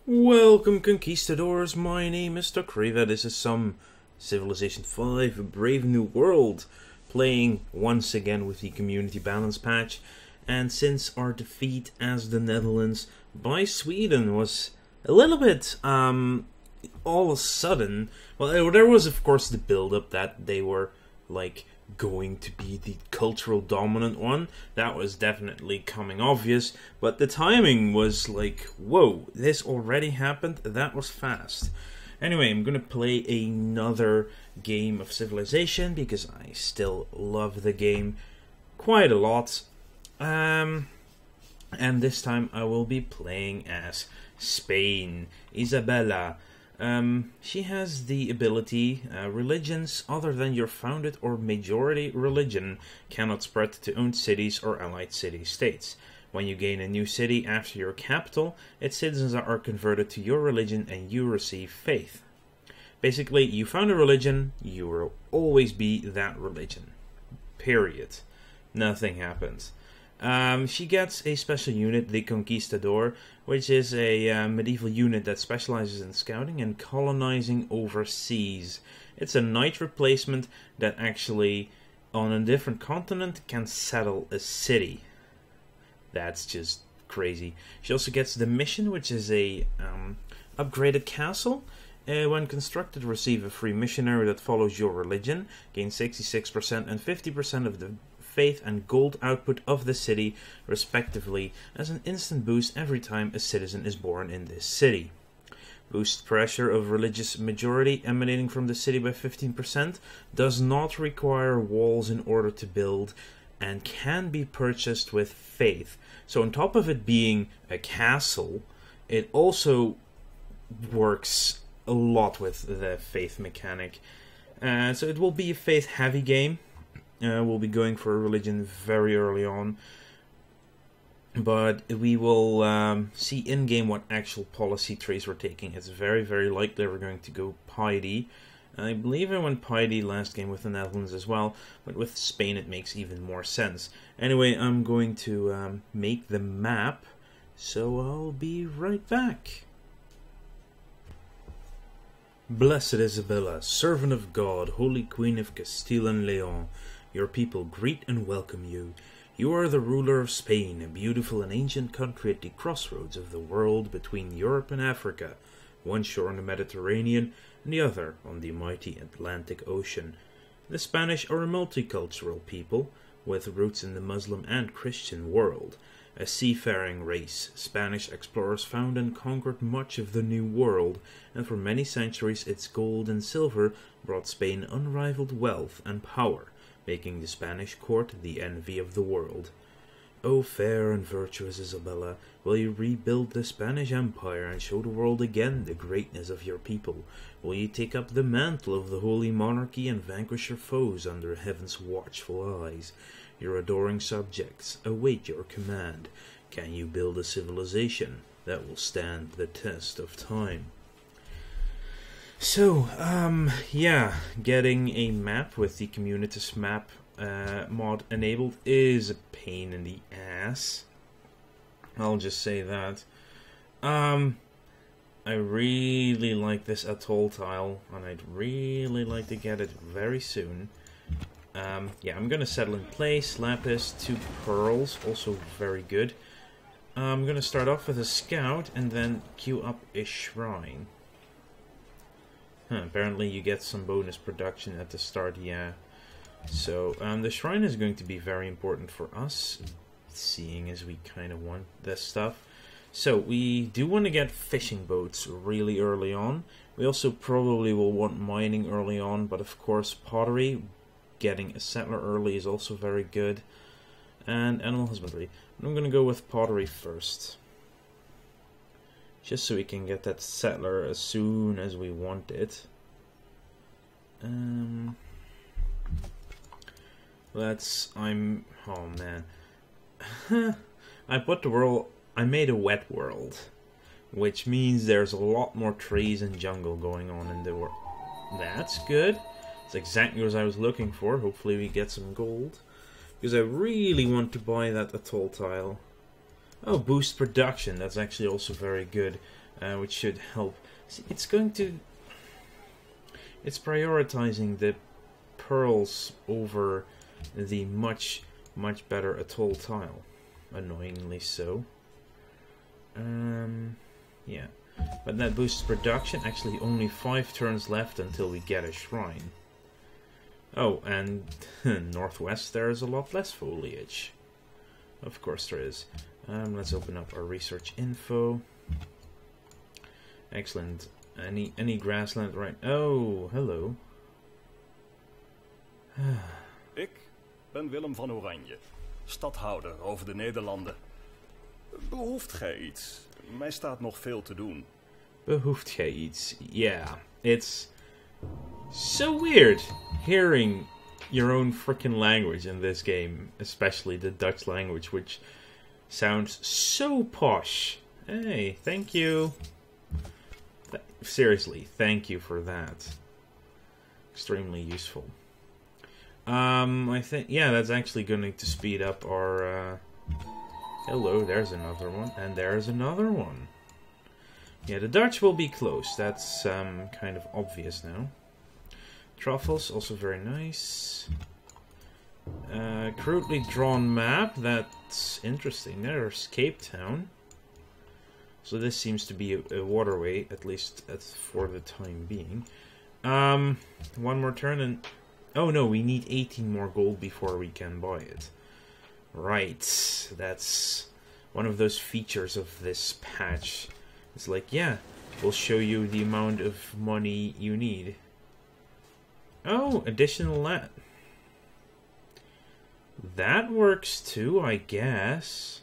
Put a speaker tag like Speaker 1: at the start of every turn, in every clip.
Speaker 1: Welcome, conquistadors. My name is Takriva. This is some Civilization 5 A Brave New World, playing once again with the community balance patch. And since our defeat as the Netherlands by Sweden was a little bit all of a sudden, well, there was of course the build-up that they were like going to be the cultural dominant one. That was definitely coming obvious, but the timing was like, whoa, this already happened? That was fast. Anyway, I'm gonna play another game of Civilization because I still love the game quite a lot. And this time I will be playing as Spain, Isabella. She has the ability, religions other than your founded or majority religion cannot spread to owned cities or allied city-states. When you gain a new city after your capital, its citizens are converted to your religion and you receive faith. Basically, you found a religion, you will always be that religion. Period. Nothing happens. She gets a special unit, the Conquistador, which is a medieval unit that specializes in scouting and colonizing overseas. It's a knight replacement that actually, on a different continent, can settle a city. That's just crazy. She also gets the mission, which is a upgraded castle. When constructed, receive a free missionary that follows your religion, gain 66% and 50% of the faith and gold output of the city, respectively, as an instant boost every time a citizen is born in this city. Boost pressure of religious majority emanating from the city by 15%, does not require walls in order to build, and can be purchased with faith. So on top of it being a castle, it also works a lot with the faith mechanic. So it will be a faith heavy game. We'll be going for a religion very early on, but we will see in-game what actual policy trees we're taking. It's very, very likely we're going to go piety. I believe I went piety last game with the Netherlands as well, but with Spain it makes even more sense. Anyway, I'm going to make the map, so I'll be right back. Blessed Isabella, servant of God, Holy Queen of Castile and Leon, your people greet and welcome you. You are the ruler of Spain, a beautiful and ancient country at the crossroads of the world between Europe and Africa, one shore on the Mediterranean and the other on the mighty Atlantic Ocean. The Spanish are a multicultural people, with roots in the Muslim and Christian world. A seafaring race, Spanish explorers found and conquered much of the New World, and for many centuries its gold and silver brought Spain unrivaled wealth and power, making the Spanish court the envy of the world. O fair and virtuous Isabella, will you rebuild the Spanish Empire and show the world again the greatness of your people? Will you take up the mantle of the Holy Monarchy and vanquish your foes under heaven's watchful eyes? Your adoring subjects await your command. Can you build a civilization that will stand the test of time? So, yeah, getting a map with the Communities map mod enabled is a pain in the ass. I'll just say that. I really like this atoll tile, and I'd really like to get it very soon. Yeah, I'm gonna settle in place. Lapis, 2 pearls, also very good. I'm gonna start off with a scout, and then queue up a shrine. Apparently you get some bonus production at the start, yeah. So, the shrine is going to be very important for us, seeing as we kind of want this stuff. So, we do want to get fishing boats really early on. We also probably will want mining early on, but of course pottery, getting a settler early is also very good. And animal husbandry. I'm going to go with pottery first, just so we can get that settler as soon as we want it. Oh man. I made a wet world, which means there's a lot more trees and jungle going on in the world. That's good. It's exactly what I was looking for. Hopefully we get some gold, because I really want to buy that atoll tile. Oh, boost production. That's actually also very good. which should help. See, it's prioritizing the pearls over the much better atoll tile. Annoyingly so. Yeah. But that boosts production. Actually, only 5 turns left until we get a shrine. Oh, and northwest there is a lot less foliage. Of course there is. Let's open up our research info. Excellent. Any grassland right? Oh, hello.
Speaker 2: Ik ben Willem van Oranje, stadhouder over de Nederlanden. Behoeft gij iets? Mij staat nog veel te doen.
Speaker 1: Behoeft gij iets? Yeah, it's so weird hearing your own freaking language in this game, especially the Dutch language, which sounds so posh. Hey, thank you. Seriously, thank you for that. Extremely useful. I think, yeah, that's actually going to speed up our, hello, there's another one, and there's another one. Yeah, the Dutch will be close, that's, kind of obvious now. Truffles, also very nice. Crudely drawn map, that's interesting. There's Cape Town. So this seems to be a waterway, at least for the time being. One more turn and... Oh no, we need 18 more gold before we can buy it. Right, that's one of those features of this patch. It's like, yeah, we'll show you the amount of money you need. Oh, additional land. That works too, I guess.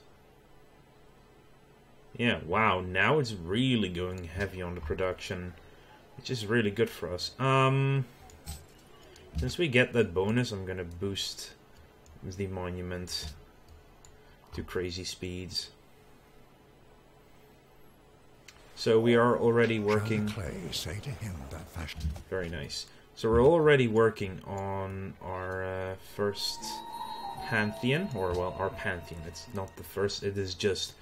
Speaker 1: Yeah, wow, now it's really going heavy on the production, which is really good for us. Since we get that bonus, I'm gonna boost the monument to crazy speeds. So we are already working...
Speaker 3: Clay say to him that fashion.
Speaker 1: Very nice. So we're already working on our first Pantheon, or well, our Pantheon. It's not the first, it is just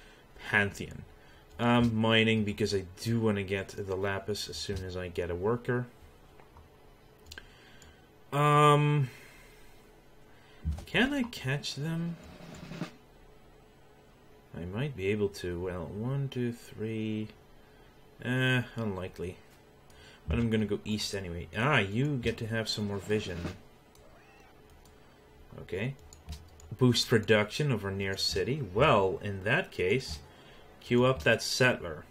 Speaker 1: Pantheon. Mining because I do want to get the lapis as soon as I get a worker. Can I catch them? I might be able to. Well, 1, 2, 3. Unlikely. But I'm gonna go east anyway. Ah, you get to have some more vision. Okay. Boost production over near city. Well, in that case, queue up that settler.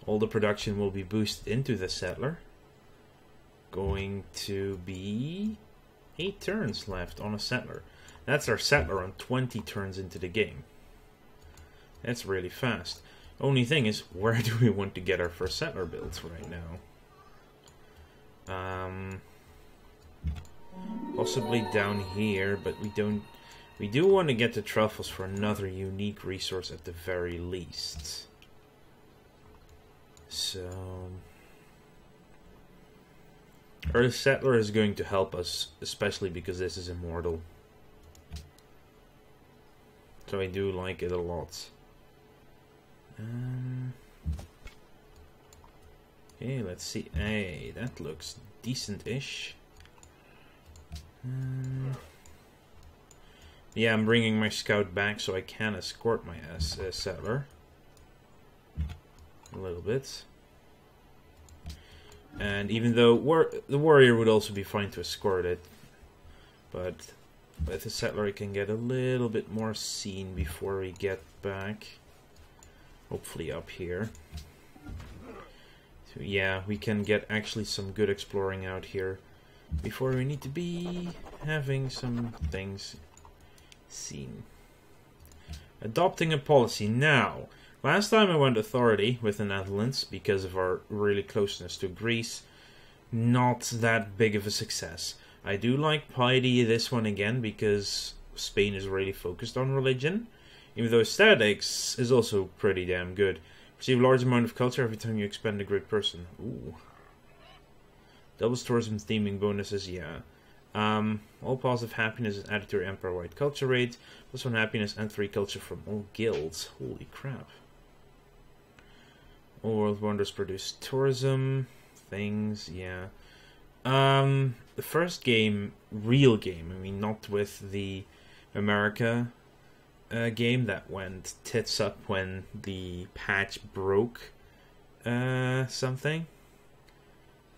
Speaker 1: All the production will be boosted into the settler. Going to be 8 turns left on a settler. That's our settler on 20 turns into the game. That's really fast. Only thing is, where do we want to get our first settler built right now? Possibly down here, but we don't. We do want to get the truffles for another unique resource at the very least. So, our settler is going to help us, especially because this is Immortal. So I do like it a lot. Okay, let's see. Hey, that looks decent-ish. Yeah, I'm bringing my scout back so I can escort my settler. A little bit. And even though the warrior would also be fine to escort it, but with the settler I can get a little bit more seen before we get back. Hopefully up here. So yeah, we can get actually some good exploring out here before we need to be having some things seen. Adopting a policy. Now, last time I went authority with the Netherlands because of our really closeness to Greece. Not that big of a success. I do like piety this one again because Spain is really focused on religion. Even though aesthetics is also pretty damn good. Receive a large amount of culture every time you expend a great person. Ooh. Doubles tourism theming bonuses, yeah. All positive happiness is added to your empire-wide culture rate. +1 happiness and 3 culture from all guilds. Holy crap. All world wonders produce tourism things. Yeah. The first game, real game. I mean, not with the America game that went tits up when the patch broke something.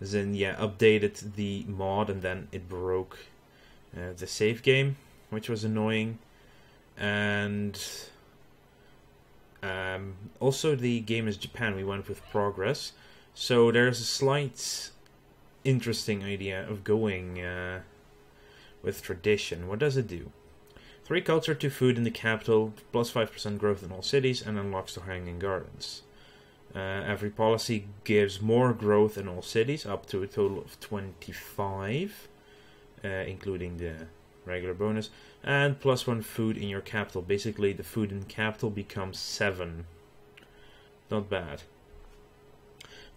Speaker 1: As in, yeah, updated the mod and then it broke the save game, which was annoying. And also the game is Japan. We went with progress. So there's a slight interesting idea of going with tradition. What does it do? 3 culture, 2 food in the capital, plus 5% growth in all cities, and unlocks the hanging gardens. Every policy gives more growth in all cities, up to a total of 25, including the regular bonus, and plus 1 food in your capital. Basically, the food in capital becomes 7. Not bad.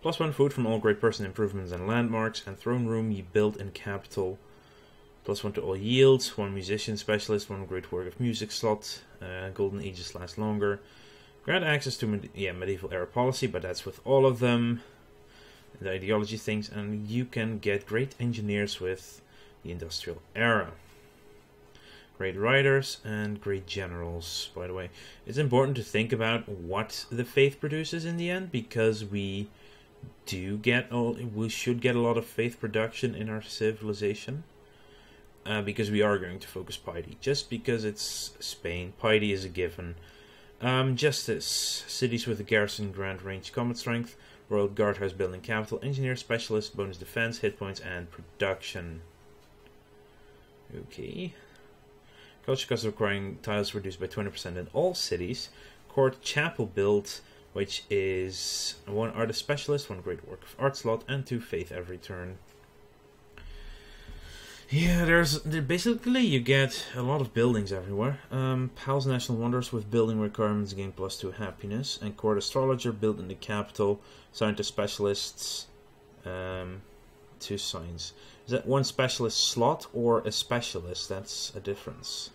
Speaker 1: Plus 1 food from all great person improvements and landmarks, and throne room you build in capital. Plus 1 to all yields, 1 musician specialist, 1 great work of music slot, golden ages last longer. Grant access to medieval era policy, but that's with all of them. The ideology things, and you can get great engineers with the industrial era. Great writers and great generals, by the way. It's important to think about what the faith produces in the end, because we should get a lot of faith production in our civilization. Because we are going to focus piety. Just because it's Spain, piety is a given. Justice. Cities with a garrison grant range combat strength. Royal Guardhouse building capital. Engineer specialist. Bonus defense, hit points, and production. Okay. Culture cost requiring tiles reduced by 20% in all cities. Court chapel build, which is 1 artist specialist, 1 great work of art slot, and 2 faith every turn. Yeah, basically you get a lot of buildings everywhere. Pals National Wonders with building requirements gain plus 2 happiness, and Court Astrologer built in the capital. Scientist specialists, 2 signs. Is that 1 specialist slot or a specialist? That's a difference.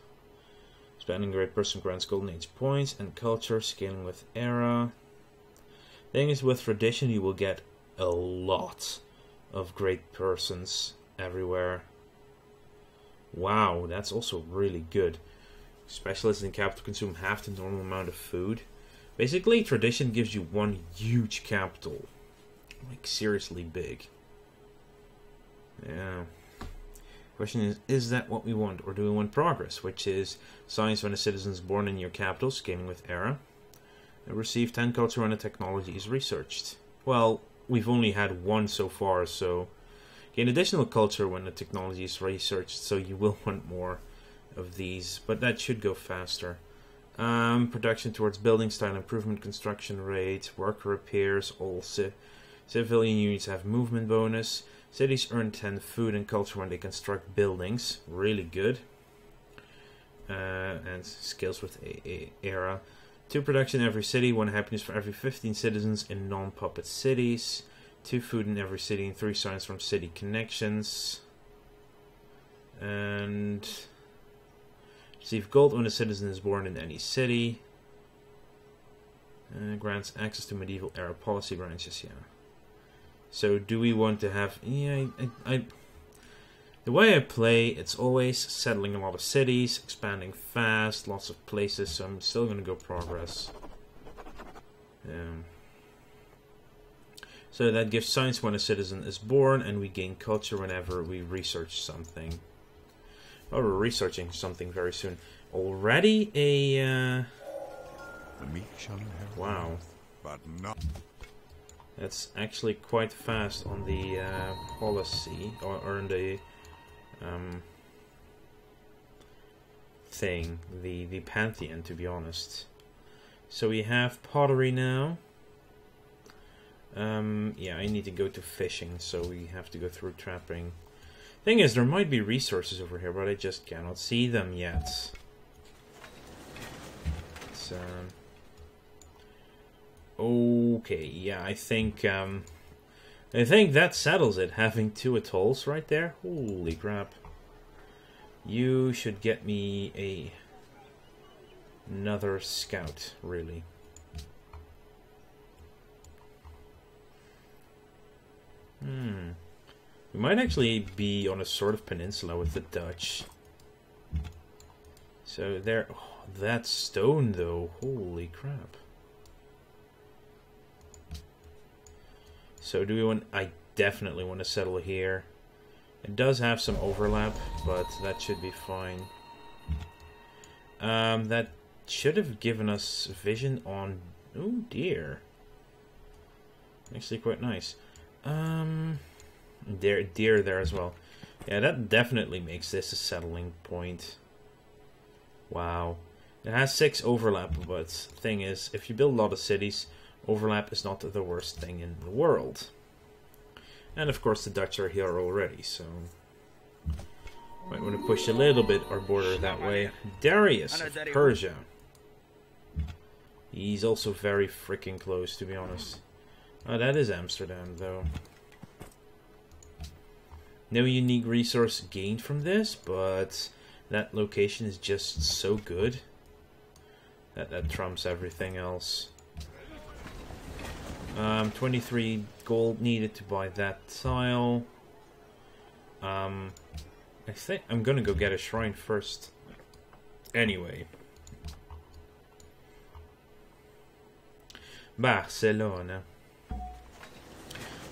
Speaker 1: Spending great person grants golden age points, and culture scaling with era. Thing is, with tradition you will get a lot of great persons everywhere. Wow, that's also really good. Specialists in capital consume half the normal amount of food. Basically, tradition gives you 1 huge capital. Like, seriously big. Yeah. Question is that what we want? Or do we want progress? Which is science when a citizen is born in your capital, scaling with era. And receive 10 culture when a technology is researched. Well, we've only had 1 so far, so... Gain additional culture when the technology is researched, so you will want more of these, but that should go faster. Production towards building style improvement, construction rate, worker repairs, all civilian units have movement bonus. Cities earn 10 food and culture when they construct buildings, really good. And skills with era. 2 production in every city, 1 happiness for every 15 citizens in non-puppet cities. 2 food in every city and 3 signs from city connections. And receive gold when a citizen is born in any city. Grants access to medieval era policy branches, yeah. So do we want to have... Yeah, the way I play, it's always settling a lot of cities, expanding fast, lots of places, so I'm still going to go progress. So that gives science when a citizen is born, and we gain culture whenever we research something. Oh, we're researching something very soon. Already a...
Speaker 3: The meek shall inherit
Speaker 1: wow.
Speaker 3: the earth, but not...
Speaker 1: That's actually quite fast on the policy, or on the thing, the pantheon, to be honest. So we have pottery now. Yeah, I need to go to fishing, so we have to go through trapping. Thing is, there might be resources over here, but I just cannot see them yet. It's, okay, yeah, I think that settles it, having 2 atolls right there. Holy crap. You should get me another scout, really. We might actually be on a sort of peninsula with the Dutch. So there... Oh, that stone, though. Holy crap. So do we want... I definitely want to settle here. It does have some overlap, but that should be fine. That should have given us vision on... Oh dear. Actually quite nice. Deer there as well. Yeah, that definitely makes this a settling point. Wow. It has 6 overlap, but the thing is, if you build a lot of cities, overlap is not the worst thing in the world. And of course the Dutch are here already, so... Might want to push a little bit our border that way. Darius of Persia. He's also very freaking close, to be honest. Oh, that is Amsterdam, though. No unique resource gained from this, but that location is just so good that trumps everything else. 23 gold needed to buy that tile. I think I'm gonna go get a shrine first. Anyway. Barcelona.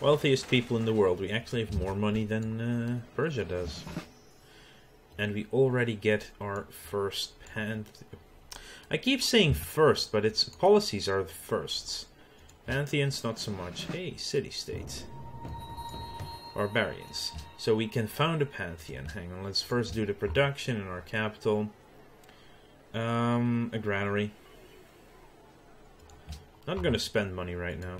Speaker 1: Wealthiest people in the world. We actually have more money than Persia does. And we already get our first I keep saying first, but its policies are the firsts. Pantheons, not so much. Hey, city-state. Barbarians. So we can found a pantheon. Hang on, let's first do the production in our capital. A granary. Not gonna spend money right now.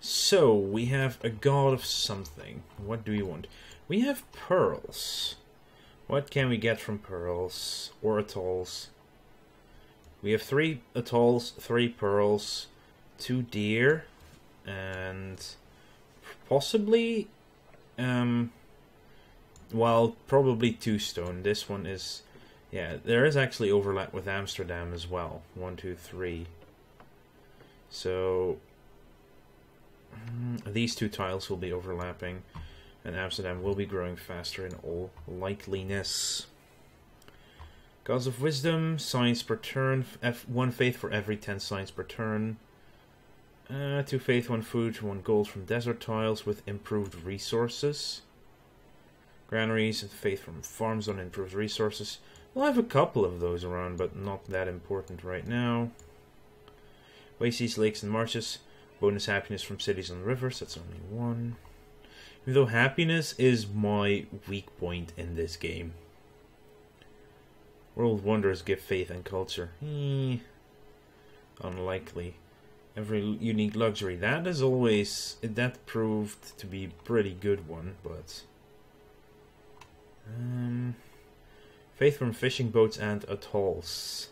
Speaker 1: So, we have a god of something. What do we want? We have pearls. What can we get from pearls? Or atolls? We have 3 atolls, 3 pearls, 2 deer, and possibly, well, probably 2 stone. This one is, yeah, there is actually overlap with Amsterdam as well. 1, 2, 3. So, these 2 tiles will be overlapping, and Amsterdam will be growing faster in all likeliness. Gods of Wisdom, science per turn, 1 faith for every 10 science per turn. 2 faith, 1 food, 1 gold from desert tiles with improved resources. Granaries and faith from farms on improved resources. We'll have a couple of those around, but not that important right now. Oases, lakes and marshes. Bonus happiness from cities and rivers, that's only 1. Even though happiness is my weak point in this game. World wonders give faith and culture. Unlikely. Every unique luxury. That is always... That proved to be a pretty good one, but... faith from fishing boats and atolls.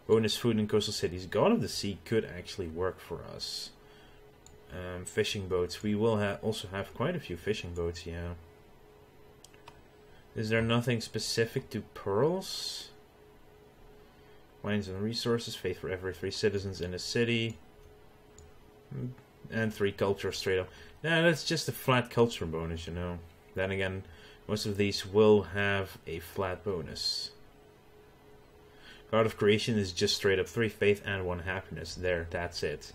Speaker 1: Bonus food in coastal cities. God of the Sea could actually work for us. Fishing boats. We will also have quite a few fishing boats, yeah. Is there nothing specific to pearls? Mines and resources. Faith for every 3 citizens in a city. And 3 culture straight up. Nah, that's just a flat culture bonus, you know. Then again, most of these will have a flat bonus. God of Creation is just straight up 3 faith and 1 happiness. There, that's it.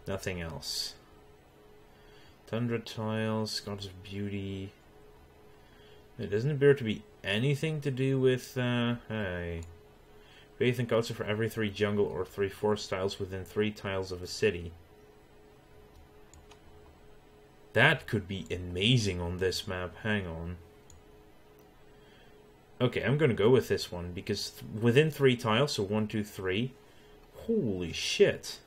Speaker 1: Nothing else. Tundra tiles, Gods of Beauty. It doesn't appear to be anything to do with, hey. Faith and culture for every 3 jungle or 3 forest tiles within 3 tiles of a city. That could be amazing on this map. Hang on. Okay, I'm gonna go with this one, because within 3 tiles, so 1, 2, 3. Holy shit.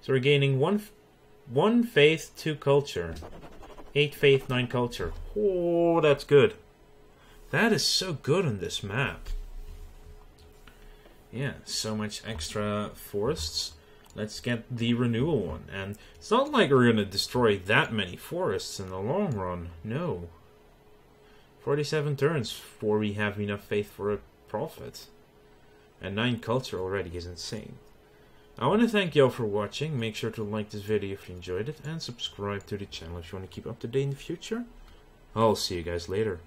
Speaker 1: So we're gaining 1 faith, 2 culture. 8 faith, 9 culture. Oh, that's good. That is so good on this map. Yeah, so much extra forests. Let's get the renewal one. And it's not like we're going to destroy that many forests in the long run. No. 47 turns before we have enough faith for a profit. And 9 culture already is insane. I want to thank y'all for watching. Make sure to like this video if you enjoyed it. And subscribe to the channel if you want to keep up to date in the future. I'll see you guys later.